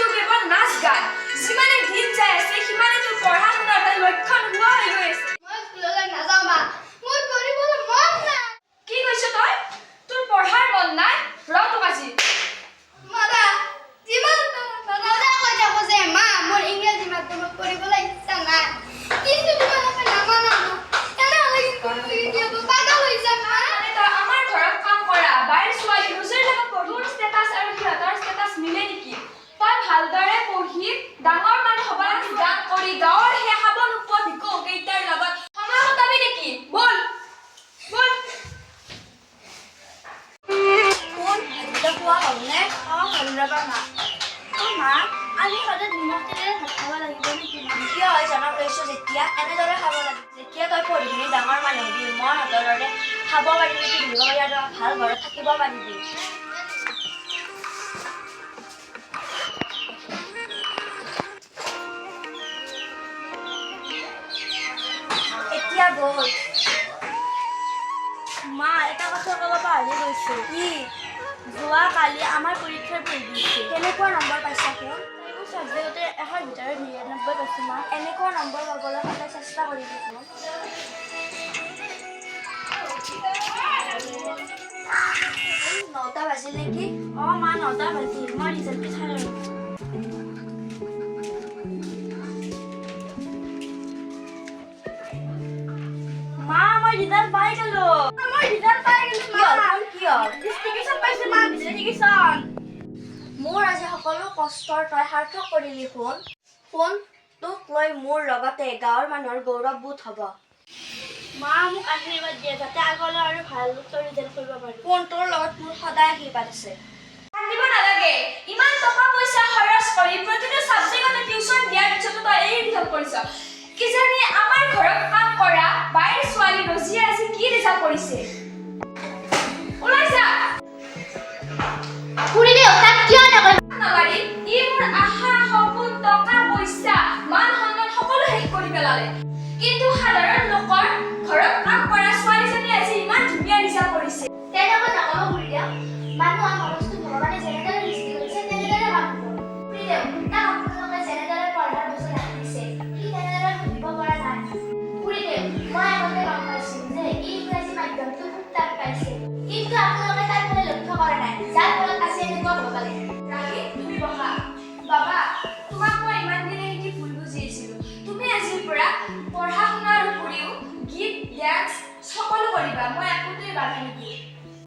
তোৰ কেৱল নাচ গান যিমানে দিন যায় আছে সিমানে তোৰ পঢ়া শুনাৰ এটা লক্ষ্য নোহোৱা হৈ গৈ আছে মই স্কুললৈ নাযাওঁ মা মোৰ পঢ়িবলৈ মন নাই কি কৈছ তই তোৰ পঢ়াৰ মন নাই ৰ তোক আজি মাৰা যিমান সদায় কৈ থাকো যে মা মোৰ ইংৰাজী মাধ্যমত পঢ়িবলৈ ইচ্ছা নাই কিন্তু তোমালোকে নামানা তেনেহ'লে কি হ'ব পাগল হৈ যাম মা মানে তই আমাৰ ঘৰত কাম কৰা বাইৰ ছোৱালী ৰুজিৰ লগত পঢ়োৰ ষ্টেটাছ আৰু সিহঁতৰ ষ্টেটাছ মিলে নেকি তই ভালদৰে পঢ়ি ডাঙৰ মানুহ হ'ব লাগে গান কৰি গাঁৱৰ সেই খাব নোপোৱা ভিকৌ কেইটাৰ লগত সময় কটাবি নেকি বল বল কোন ভাত খোৱা হ'লনে হ'ল ৰ'বা মা মা আমি সদায় নিমখ তেলেৰে ভাত খাব লাগিব নেকি কিয় হয় জানা কৈছো যেতিয়া এনেদৰে খাব লাগে যেতিয়া তই পঢ়ি শুনি ডাঙৰ মানুহ হবি মই সিহঁতৰ দৰে খাব পাৰিবি পিন্ধিব পাৰিবি আৰু ভাল ঘৰত থাকিব পাৰিবি এতিয়া গ'ল মা এটা কথা ক'ব পাহৰি গৈছোঁ কি যোৱা কালি আমাৰ পৰীক্ষাৰ বহি দিছে কেনেকুৱা নম্বৰ পাইছা কিয় এইবোৰ ছাবজেক্টতে 100ৰ ভিতৰত 99 পাইছোঁ মা এনেকুৱা নম্বৰ পাবলৈ সদায় চেষ্টা কৰিবি নটা বাজিল নেকি অঁ মা 9টা বাজিল মই ৰিজাল্টটো চাই লওঁ মা মই ৰিজাল্ট পাই গ'লো কিয় ডিষ্টিংশ্যন পাইছোঁ মা ডিষ্টিংশ্যন মোৰ আজি সকলো কষ্টৰ তই সাৰ্থক কৰিলি শুন তোক লৈ মোৰ লগতে গাঁৱৰ মানুহৰ গৌৰৱবোধ হ'ব মা মোক আশীৰ্বাদ দিয়ে যাতে আগলৈ আৰু ভাল ৰিজাল্ট কৰিব পাৰোঁ শুন তোৰ লগত মোৰ সদায় আশীৰ্বাদ আছে কান্দিব নালাগে ইমান টকা পইচা খৰচ কৰি প্ৰতিটো ছাবজেক্টতে টিউচন দিয়াৰ পিছতো তই এই ৰিজাল্ট কৰিছ কিজানি আমাৰ ঘৰত কাম কৰা বাইৰ ছোৱালী ৰজিয়ে আজি কি ৰিজাল্ট কৰিছে ওলাই যা খুৰীদেউ তাত কিয় নকয় নালাগে